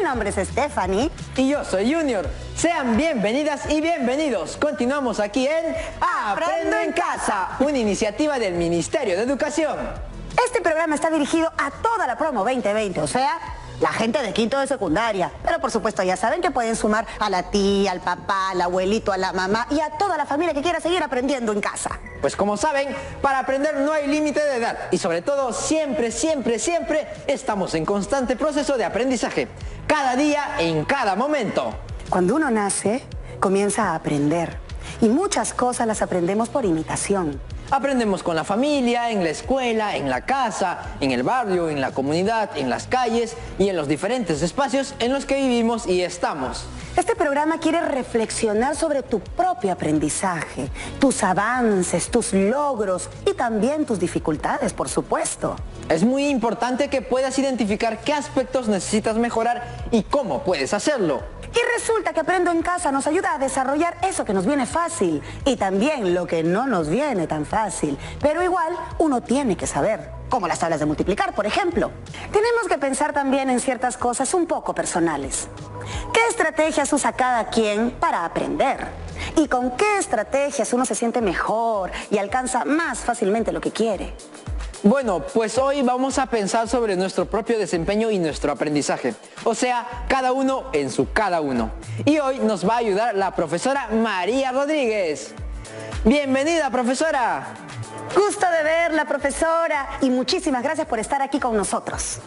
nombre es Stephanie. Y yo soy Junior. Sean bienvenidas y bienvenidos. Continuamos aquí en Aprendo en Casa, una iniciativa del Ministerio de Educación. Este programa está dirigido a toda la promo 2020, o sea, la gente de quinto de secundaria. Pero por supuesto ya saben que pueden sumar a la tía, al papá, al abuelito, a la mamá y a toda la familia que quiera seguir aprendiendo en casa. Pues como saben, para aprender no hay límite de edad y sobre todo siempre estamos en constante proceso de aprendizaje. Cada día, en cada momento. Cuando uno nace, comienza a aprender y muchas cosas las aprendemos por imitación. Aprendemos con la familia, en la escuela, en la casa, en el barrio, en la comunidad, en las calles y en los diferentes espacios en los que vivimos y estamos. Este programa quiere reflexionar sobre tu propio aprendizaje, tus avances, tus logros y también tus dificultades, por supuesto. Es muy importante que puedas identificar qué aspectos necesitas mejorar y cómo puedes hacerlo. Y resulta que Aprendo en Casa nos ayuda a desarrollar eso que nos viene fácil y también lo que no nos viene tan fácil. Pero igual uno tiene que saber, como las tablas de multiplicar, por ejemplo. Tenemos que pensar también en ciertas cosas un poco personales. ¿Qué estrategias usa cada quien para aprender? ¿Y con qué estrategias uno se siente mejor y alcanza más fácilmente lo que quiere? Bueno, pues hoy vamos a pensar sobre nuestro propio desempeño y nuestro aprendizaje. O sea, cada uno en su cada uno. Y hoy nos va a ayudar la profesora María Rodríguez. Bienvenida, profesora. Gusto de verla, profesora, y muchísimas gracias por estar aquí con nosotros.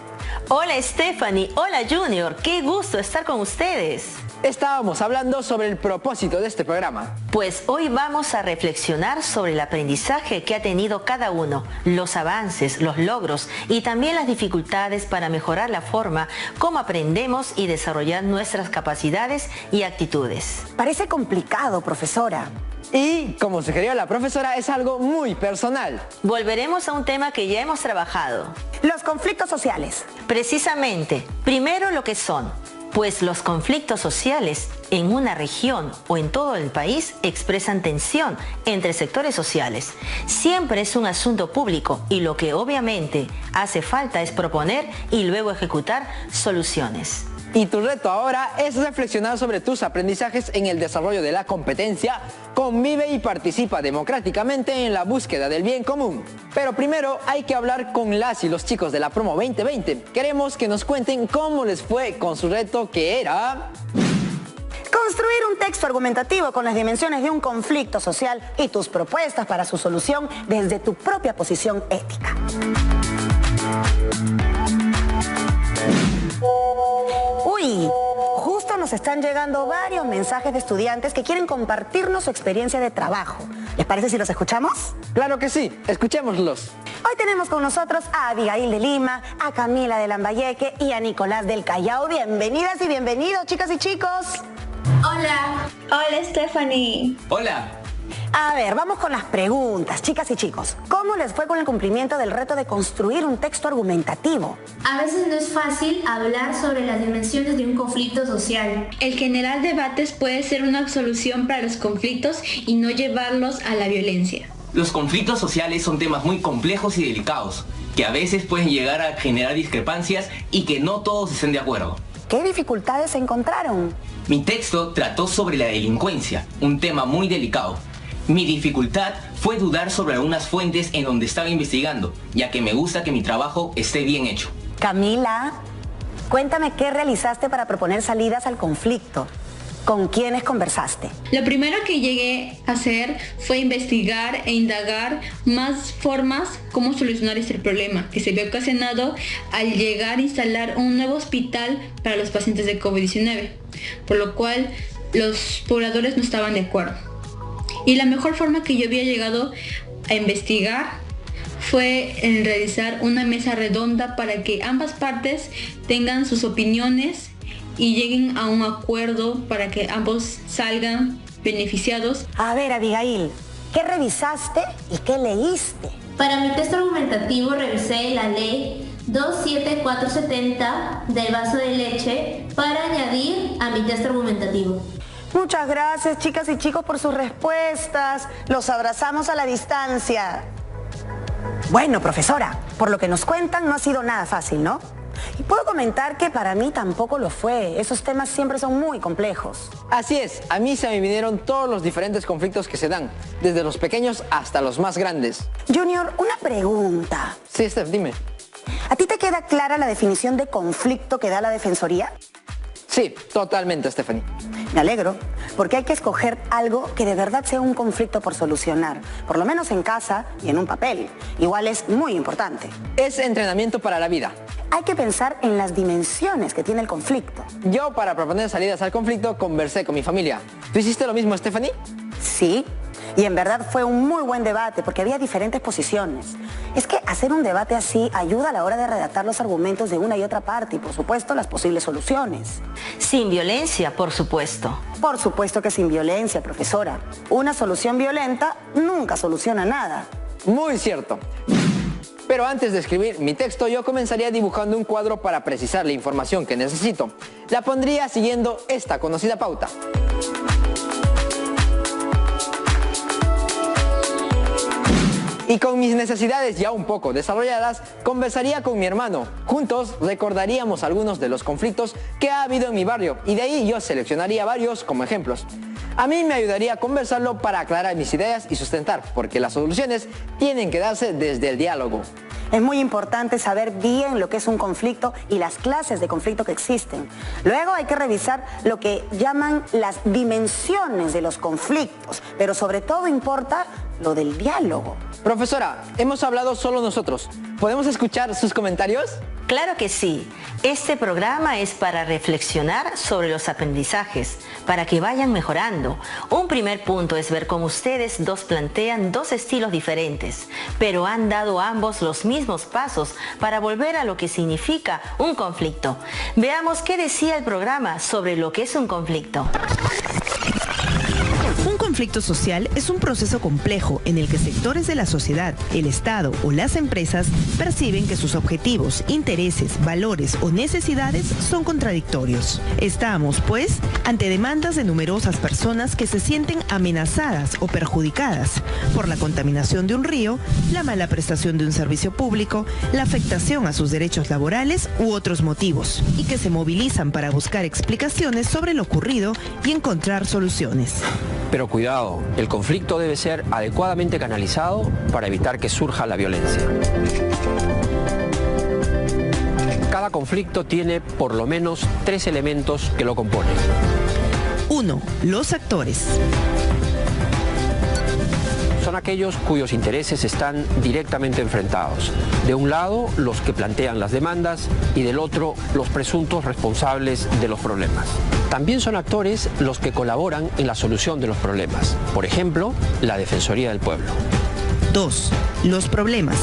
Hola Stephanie, hola Junior, qué gusto estar con ustedes. Estábamos hablando sobre el propósito de este programa. Pues hoy vamos a reflexionar sobre el aprendizaje que ha tenido cada uno, los avances, los logros y también las dificultades para mejorar la forma como aprendemos y desarrollar nuestras capacidades y actitudes. Parece complicado, profesora. Y, como sugirió la profesora, es algo muy personal. Volveremos a un tema que ya hemos trabajado. Los conflictos sociales. Precisamente, primero lo que son. Pues los conflictos sociales en una región o en todo el país expresan tensión entre sectores sociales. Siempre es un asunto público y lo que obviamente hace falta es proponer y luego ejecutar soluciones. Y tu reto ahora es reflexionar sobre tus aprendizajes en el desarrollo de la competencia, convive y participa democráticamente en la búsqueda del bien común. Pero primero hay que hablar con las y los chicos de la promo 2020. Queremos que nos cuenten cómo les fue con su reto que era... construir un texto argumentativo con las dimensiones de un conflicto social y tus propuestas para su solución desde tu propia posición ética. Uy, justo nos están llegando varios mensajes de estudiantes que quieren compartirnos su experiencia de trabajo. ¿Les parece si los escuchamos? Claro que sí, escuchémoslos. Hoy tenemos con nosotros a Abigail de Lima, a Camila de Lambayeque y a Nicolás del Callao. Bienvenidas y bienvenidos, chicas y chicos. Hola. Hola, Stephanie. Hola. A ver, vamos con las preguntas, chicas y chicos. ¿Cómo les fue con el cumplimiento del reto de construir un texto argumentativo? A veces no es fácil hablar sobre las dimensiones de un conflicto social. El generar debates puede ser una solución para los conflictos y no llevarlos a la violencia. Los conflictos sociales son temas muy complejos y delicados, que a veces pueden llegar a generar discrepancias y que no todos estén de acuerdo. ¿Qué dificultades encontraron? Mi texto trató sobre la delincuencia, un tema muy delicado. Mi dificultad fue dudar sobre algunas fuentes en donde estaba investigando, ya que me gusta que mi trabajo esté bien hecho. Camila, cuéntame qué realizaste para proponer salidas al conflicto. ¿Con quiénes conversaste? Lo primero que llegué a hacer fue investigar e indagar más formas cómo solucionar este problema que se vio ocasionado al llegar a instalar un nuevo hospital para los pacientes de COVID-19, por lo cual los pobladores no estaban de acuerdo. Y la mejor forma que yo había llegado a investigar fue en realizar una mesa redonda para que ambas partes tengan sus opiniones y lleguen a un acuerdo para que ambos salgan beneficiados. A ver, Abigail, ¿qué revisaste y qué leíste? Para mi texto argumentativo revisé la ley 27470 del vaso de leche para añadir a mi texto argumentativo. Muchas gracias, chicas y chicos, por sus respuestas. Los abrazamos a la distancia. Bueno, profesora, por lo que nos cuentan no ha sido nada fácil, ¿no? Y puedo comentar que para mí tampoco lo fue. Esos temas siempre son muy complejos. Así es, a mí se me vinieron todos los diferentes conflictos que se dan, desde los pequeños hasta los más grandes. Junior, una pregunta. Sí, Steph, dime. ¿A ti te queda clara la definición de conflicto que da la Defensoría? Sí, totalmente, Stephanie. Me alegro, porque hay que escoger algo que de verdad sea un conflicto por solucionar, por lo menos en casa y en un papel. Igual es muy importante. Es entrenamiento para la vida. Hay que pensar en las dimensiones que tiene el conflicto. Yo, para proponer salidas al conflicto, conversé con mi familia. ¿Tú hiciste lo mismo, Stephanie? Sí, y en verdad fue un muy buen debate porque había diferentes posiciones. Es que hacer un debate así ayuda a la hora de redactar los argumentos de una y otra parte y, por supuesto, las posibles soluciones. Sin violencia, por supuesto. Por supuesto que sin violencia, profesora. Una solución violenta nunca soluciona nada. Muy cierto. Pero antes de escribir mi texto, yo comenzaría dibujando un cuadro para precisar la información que necesito. La pondría siguiendo esta conocida pauta. Y con mis necesidades ya un poco desarrolladas, conversaría con mi hermano. Juntos recordaríamos algunos de los conflictos que ha habido en mi barrio y de ahí yo seleccionaría varios como ejemplos. A mí me ayudaría a conversarlo para aclarar mis ideas y sustentar, porque las soluciones tienen que darse desde el diálogo. Es muy importante saber bien lo que es un conflicto y las clases de conflicto que existen. Luego hay que revisar lo que llaman las dimensiones de los conflictos, pero sobre todo importa lo del diálogo. Profesora, hemos hablado solo nosotros. ¿Podemos escuchar sus comentarios? Claro que sí. Este programa es para reflexionar sobre los aprendizajes, para que vayan mejorando. Un primer punto es ver cómo ustedes dos plantean dos estilos diferentes, pero han dado ambos los mismos pasos para volver a lo que significa un conflicto. Veamos qué decía el programa sobre lo que es un conflicto. Un conflicto social es un proceso complejo en el que sectores de la sociedad, el Estado o las empresas perciben que sus objetivos, intereses, valores o necesidades son contradictorios. Estamos, pues, ante demandas de numerosas personas que se sienten amenazadas o perjudicadas por la contaminación de un río, la mala prestación de un servicio público, la afectación a sus derechos laborales u otros motivos, y que se movilizan para buscar explicaciones sobre lo ocurrido y encontrar soluciones. Pero cuidado, el conflicto debe ser adecuadamente canalizado para evitar que surja la violencia. Cada conflicto tiene por lo menos 3 elementos que lo componen. 1. Los actores. Son aquellos cuyos intereses están directamente enfrentados. De un lado, los que plantean las demandas y del otro, los presuntos responsables de los problemas. También son actores los que colaboran en la solución de los problemas. Por ejemplo, la Defensoría del Pueblo. 2. Los problemas.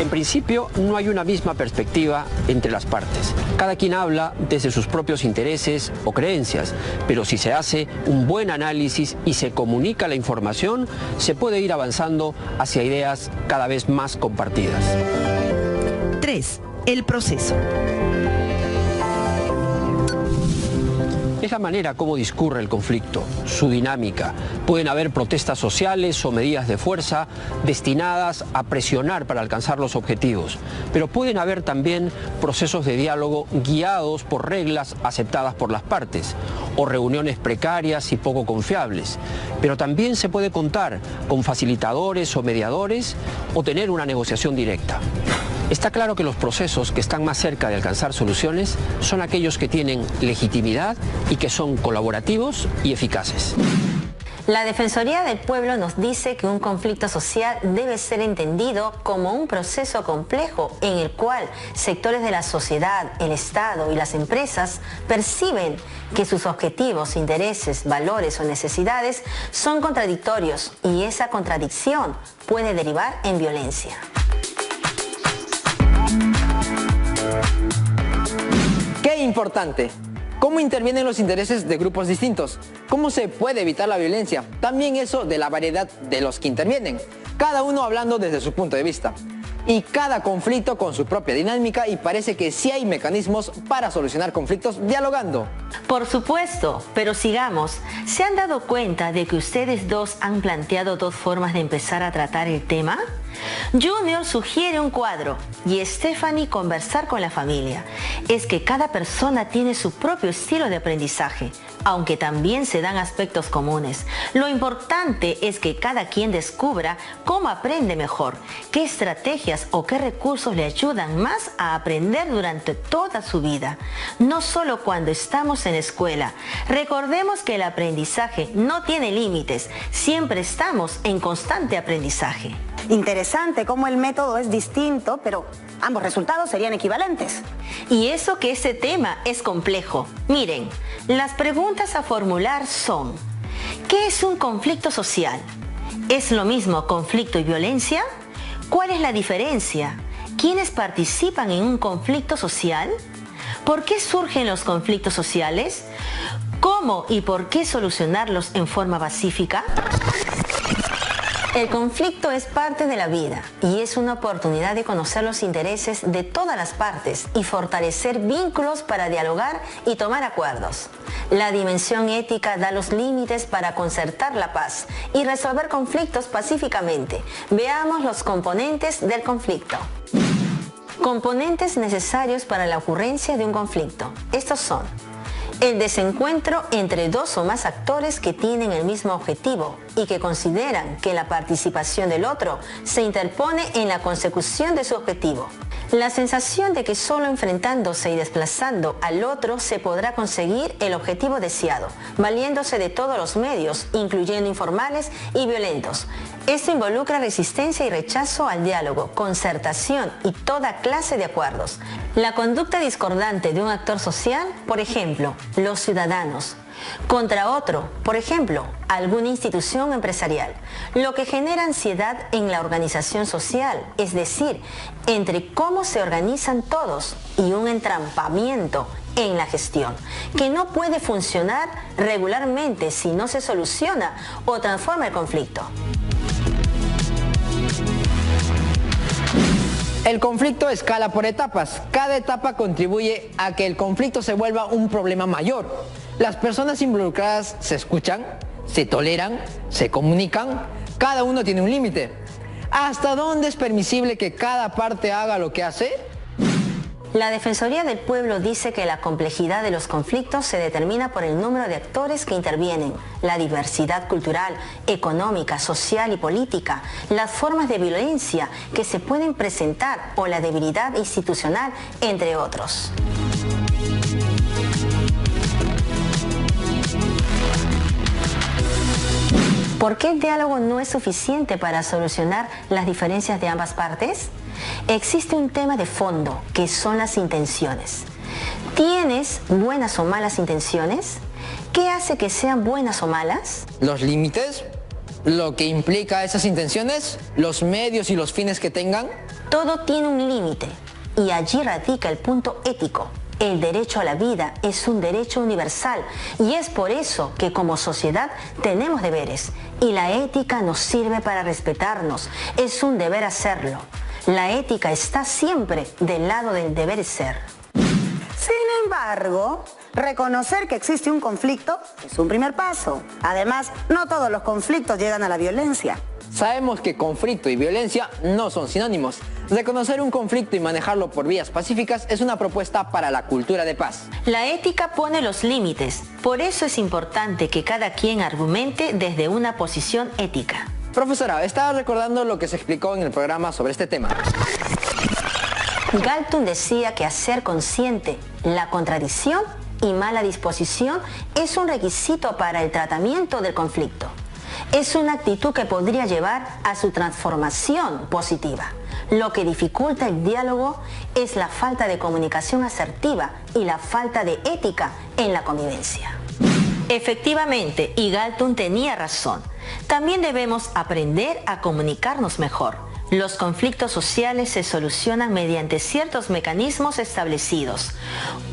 En principio, no hay una misma perspectiva entre las partes. Cada quien habla desde sus propios intereses o creencias, pero si se hace un buen análisis y se comunica la información, se puede ir avanzando hacia ideas cada vez más compartidas. 3. El proceso. Es la manera como discurre el conflicto, su dinámica. Pueden haber protestas sociales o medidas de fuerza destinadas a presionar para alcanzar los objetivos, pero pueden haber también procesos de diálogo guiados por reglas aceptadas por las partes, o reuniones precarias y poco confiables. Pero también se puede contar con facilitadores o mediadores o tener una negociación directa. Está claro que los procesos que están más cerca de alcanzar soluciones son aquellos que tienen legitimidad y que son colaborativos y eficaces. La Defensoría del Pueblo nos dice que un conflicto social debe ser entendido como un proceso complejo en el cual sectores de la sociedad, el Estado y las empresas perciben que sus objetivos, intereses, valores o necesidades son contradictorios y esa contradicción puede derivar en violencia. ¡Qué importante! ¿Cómo intervienen los intereses de grupos distintos? ¿Cómo se puede evitar la violencia? También eso de la variedad de los que intervienen, cada uno hablando desde su punto de vista. Y cada conflicto con su propia dinámica y parece que sí hay mecanismos para solucionar conflictos dialogando. Por supuesto, pero sigamos. ¿Se han dado cuenta de que ustedes dos han planteado dos formas de empezar a tratar el tema? Junior sugiere un cuadro y Stephanie conversar con la familia. Es que cada persona tiene su propio estilo de aprendizaje, aunque también se dan aspectos comunes. Lo importante es que cada quien descubra cómo aprende mejor, qué estrategias o qué recursos le ayudan más a aprender durante toda su vida, no solo cuando estamos en escuela. Recordemos que el aprendizaje no tiene límites, siempre estamos en constante aprendizaje. Interesante cómo el método es distinto, pero ambos resultados serían equivalentes. Y eso que este tema es complejo. Miren, las preguntas a formular son: ¿qué es un conflicto social? ¿Es lo mismo conflicto y violencia? ¿Cuál es la diferencia? ¿Quiénes participan en un conflicto social? ¿Por qué surgen los conflictos sociales? ¿Cómo y por qué solucionarlos en forma pacífica? El conflicto es parte de la vida y es una oportunidad de conocer los intereses de todas las partes y fortalecer vínculos para dialogar y tomar acuerdos. La dimensión ética da los límites para concertar la paz y resolver conflictos pacíficamente. Veamos los componentes del conflicto. Componentes necesarios para la ocurrencia de un conflicto. Estos son: el desencuentro entre dos o más actores que tienen el mismo objetivo y que consideran que la participación del otro se interpone en la consecución de su objetivo. La sensación de que solo enfrentándose y desplazando al otro se podrá conseguir el objetivo deseado, valiéndose de todos los medios, incluyendo informales y violentos. Esto involucra resistencia y rechazo al diálogo, concertación y toda clase de acuerdos. La conducta discordante de un actor social, por ejemplo, los ciudadanos, contra otro, por ejemplo, alguna institución empresarial, lo que genera ansiedad en la organización social, es decir, entre cómo se organizan todos, y un entrampamiento en la gestión, que no puede funcionar regularmente si no se soluciona o transforma el conflicto. El conflicto escala por etapas. Cada etapa contribuye a que el conflicto se vuelva un problema mayor. Las personas involucradas se escuchan, se toleran, se comunican. Cada uno tiene un límite. ¿Hasta dónde es permisible que cada parte haga lo que hace? La Defensoría del Pueblo dice que la complejidad de los conflictos se determina por el número de actores que intervienen, la diversidad cultural, económica, social y política, las formas de violencia que se pueden presentar o la debilidad institucional, entre otros. ¿Por qué el diálogo no es suficiente para solucionar las diferencias de ambas partes? Existe un tema de fondo, que son las intenciones. ¿Tienes buenas o malas intenciones? ¿Qué hace que sean buenas o malas? Los límites, lo que implica esas intenciones, los medios y los fines que tengan. Todo tiene un límite y allí radica el punto ético. El derecho a la vida es un derecho universal y es por eso que como sociedad tenemos deberes y la ética nos sirve para respetarnos. Es un deber hacerlo. La ética está siempre del lado del deber ser. Sin embargo, reconocer que existe un conflicto es un primer paso. Además, no todos los conflictos llegan a la violencia. Sabemos que conflicto y violencia no son sinónimos. Reconocer un conflicto y manejarlo por vías pacíficas es una propuesta para la cultura de paz. La ética pone los límites, por eso es importante que cada quien argumente desde una posición ética. Profesora, estaba recordando lo que se explicó en el programa sobre este tema. Galton decía que hacer consciente la contradicción y mala disposición es un requisito para el tratamiento del conflicto. Es una actitud que podría llevar a su transformación positiva. Lo que dificulta el diálogo es la falta de comunicación asertiva y la falta de ética en la convivencia. Efectivamente, y Galton tenía razón. También debemos aprender a comunicarnos mejor. Los conflictos sociales se solucionan mediante ciertos mecanismos establecidos.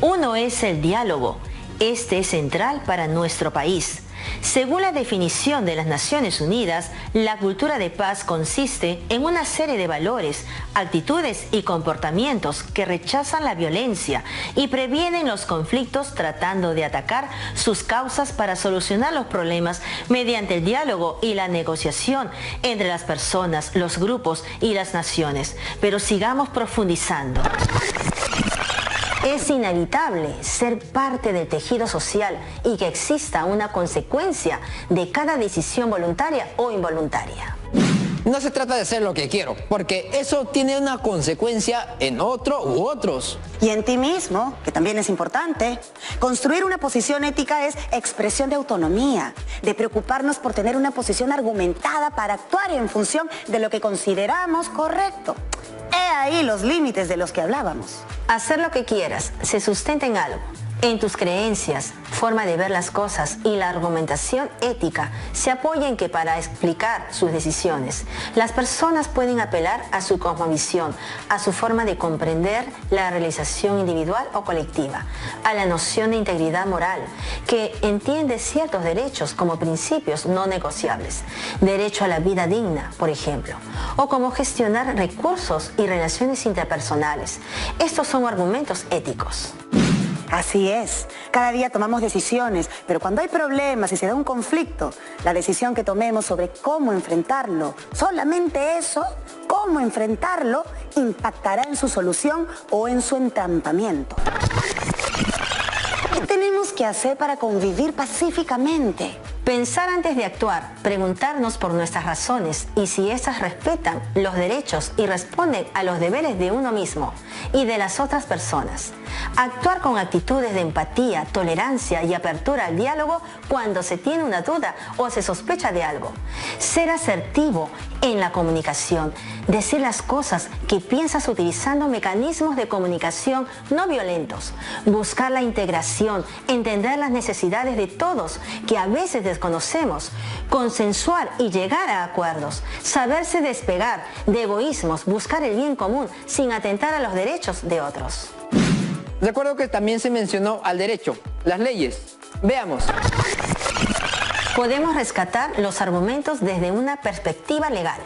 Uno es el diálogo. Este es central para nuestro país. Según la definición de las Naciones Unidas, la cultura de paz consiste en una serie de valores, actitudes y comportamientos que rechazan la violencia y previenen los conflictos tratando de atacar sus causas para solucionar los problemas mediante el diálogo y la negociación entre las personas, los grupos y las naciones. Pero sigamos profundizando. Es inevitable ser parte del tejido social y que exista una consecuencia de cada decisión voluntaria o involuntaria. No se trata de hacer lo que quiero, porque eso tiene una consecuencia en otro u otros. Y en ti mismo, que también es importante. Construir una posición ética es expresión de autonomía, de preocuparnos por tener una posición argumentada para actuar en función de lo que consideramos correcto. He ahí los límites de los que hablábamos. Hacer lo que quieras se sustenta en algo, en tus creencias, forma de ver las cosas, y la argumentación ética se apoya en que para explicar sus decisiones, las personas pueden apelar a su cosmovisión, a su forma de comprender la realización individual o colectiva, a la noción de integridad moral, que entiende ciertos derechos como principios no negociables, derecho a la vida digna, por ejemplo, o cómo gestionar recursos y relaciones interpersonales. Estos son argumentos éticos. Así es, cada día tomamos decisiones, pero cuando hay problemas y se da un conflicto, la decisión que tomemos sobre cómo enfrentarlo, solamente eso, cómo enfrentarlo, impactará en su solución o en su entrampamiento. ¿Qué tenemos que hacer para convivir pacíficamente? Pensar antes de actuar, preguntarnos por nuestras razones y si éstas respetan los derechos y responden a los deberes de uno mismo y de las otras personas. Actuar con actitudes de empatía, tolerancia y apertura al diálogo cuando se tiene una duda o se sospecha de algo. Ser asertivo en la comunicación, decir las cosas que piensas utilizando mecanismos de comunicación no violentos. Buscar la integración, entender las necesidades de todos que a veces desconocemos, consensuar y llegar a acuerdos, saberse despegar de egoísmos, buscar el bien común sin atentar a los derechos de otros. Recuerdo que también se mencionó al derecho, las leyes. Veamos. Podemos rescatar los argumentos desde una perspectiva legal.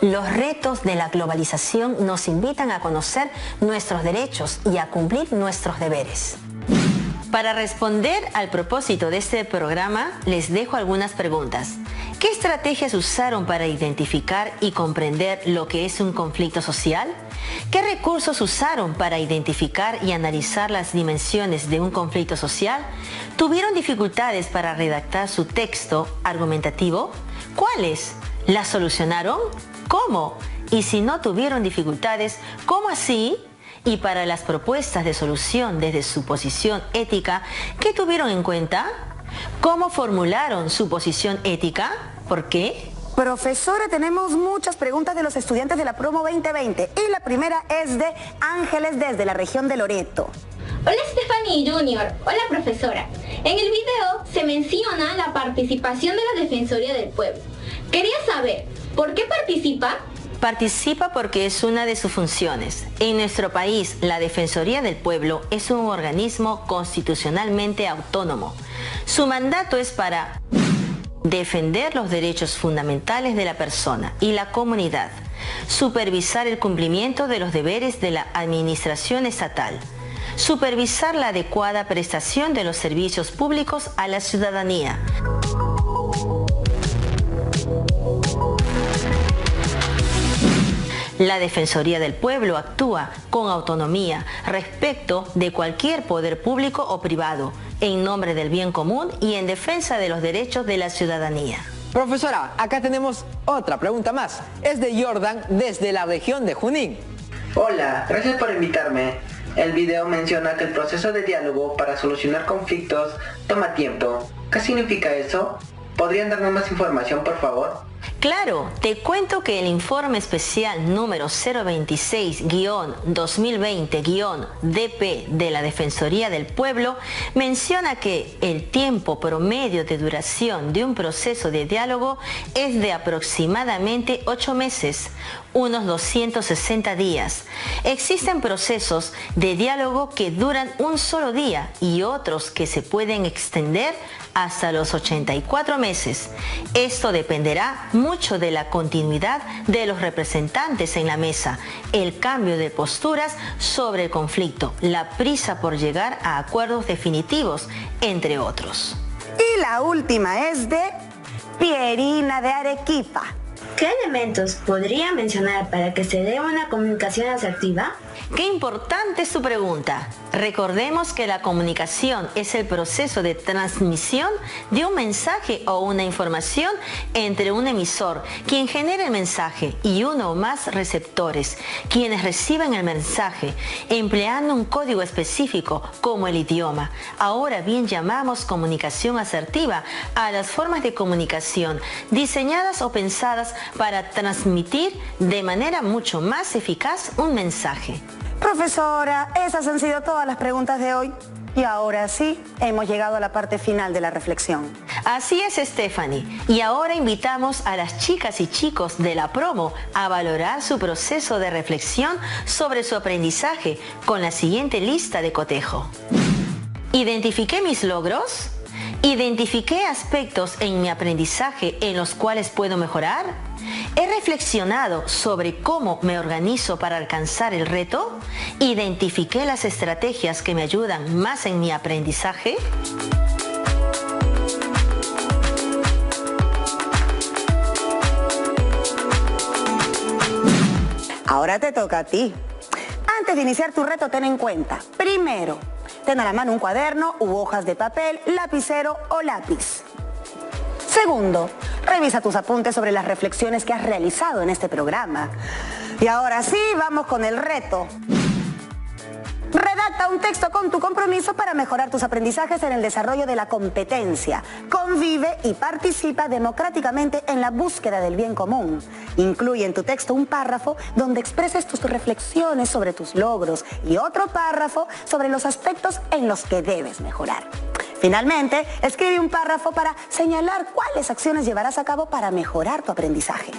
Los retos de la globalización nos invitan a conocer nuestros derechos y a cumplir nuestros deberes. Para responder al propósito de este programa, les dejo algunas preguntas. ¿Qué estrategias usaron para identificar y comprender lo que es un conflicto social? ¿Qué recursos usaron para identificar y analizar las dimensiones de un conflicto social? ¿Tuvieron dificultades para redactar su texto argumentativo? ¿Cuáles? ¿Las solucionaron? ¿Cómo? Y si no tuvieron dificultades, ¿cómo así? Y para las propuestas de solución desde su posición ética, ¿qué tuvieron en cuenta? ¿Cómo formularon su posición ética? ¿Por qué? Profesora, tenemos muchas preguntas de los estudiantes de la promo 2020 y la primera es de Ángeles desde la región de Loreto. Hola Stephanie Junior, hola profesora. En el video se menciona la participación de la Defensoría del Pueblo. Quería saber, ¿por qué participa? Participa porque es una de sus funciones. En nuestro país, la Defensoría del Pueblo es un organismo constitucionalmente autónomo. Su mandato es para defender los derechos fundamentales de la persona y la comunidad, supervisar el cumplimiento de los deberes de la administración estatal, supervisar la adecuada prestación de los servicios públicos a la ciudadanía. La Defensoría del Pueblo actúa con autonomía respecto de cualquier poder público o privado, en nombre del bien común y en defensa de los derechos de la ciudadanía. Profesora, acá tenemos otra pregunta más. Es de Jordan desde la región de Junín. Hola, gracias por invitarme. El video menciona que el proceso de diálogo para solucionar conflictos toma tiempo. ¿Qué significa eso? ¿Podrían darnos más información, por favor? Claro, te cuento que el informe especial número 026-2020-DP de la Defensoría del Pueblo menciona que el tiempo promedio de duración de un proceso de diálogo es de aproximadamente 8 meses, unos 260 días. Existen procesos de diálogo que duran un solo día y otros que se pueden extender hasta los 84 meses. Esto dependerá mucho de la continuidad de los representantes en la mesa, el cambio de posturas sobre el conflicto, la prisa por llegar a acuerdos definitivos, entre otros. Y la última es de Pierina de Arequipa. ¿Qué elementos podría mencionar para que se dé una comunicación asertiva? Qué importante es tu pregunta. Recordemos que la comunicación es el proceso de transmisión de un mensaje o una información entre un emisor, quien genera el mensaje, y uno o más receptores, quienes reciben el mensaje, empleando un código específico como el idioma. Ahora bien, llamamos comunicación asertiva a las formas de comunicación diseñadas o pensadas para transmitir de manera mucho más eficaz un mensaje. Profesora, esas han sido todas las preguntas de hoy. Y ahora sí, hemos llegado a la parte final de la reflexión. Así es, Stephanie. Y ahora invitamos a las chicas y chicos de la promo a valorar su proceso de reflexión sobre su aprendizaje con la siguiente lista de cotejo. ¿Identifiqué mis logros? ¿Identifiqué aspectos en mi aprendizaje en los cuales puedo mejorar? ¿He reflexionado sobre cómo me organizo para alcanzar el reto? ¿Identifiqué las estrategias que me ayudan más en mi aprendizaje? Ahora te toca a ti. Antes de iniciar tu reto, ten en cuenta, primero, ten a la mano un cuaderno u hojas de papel, lapicero o lápiz. Segundo, revisa tus apuntes sobre las reflexiones que has realizado en este programa. Y ahora sí, vamos con el reto. Redacta un texto con tu compromiso para mejorar tus aprendizajes en el desarrollo de la competencia. Convive y participa democráticamente en la búsqueda del bien común. Incluye en tu texto un párrafo donde expreses tus reflexiones sobre tus logros y otro párrafo sobre los aspectos en los que debes mejorar. Finalmente, escribe un párrafo para señalar cuáles acciones llevarás a cabo para mejorar tu aprendizaje.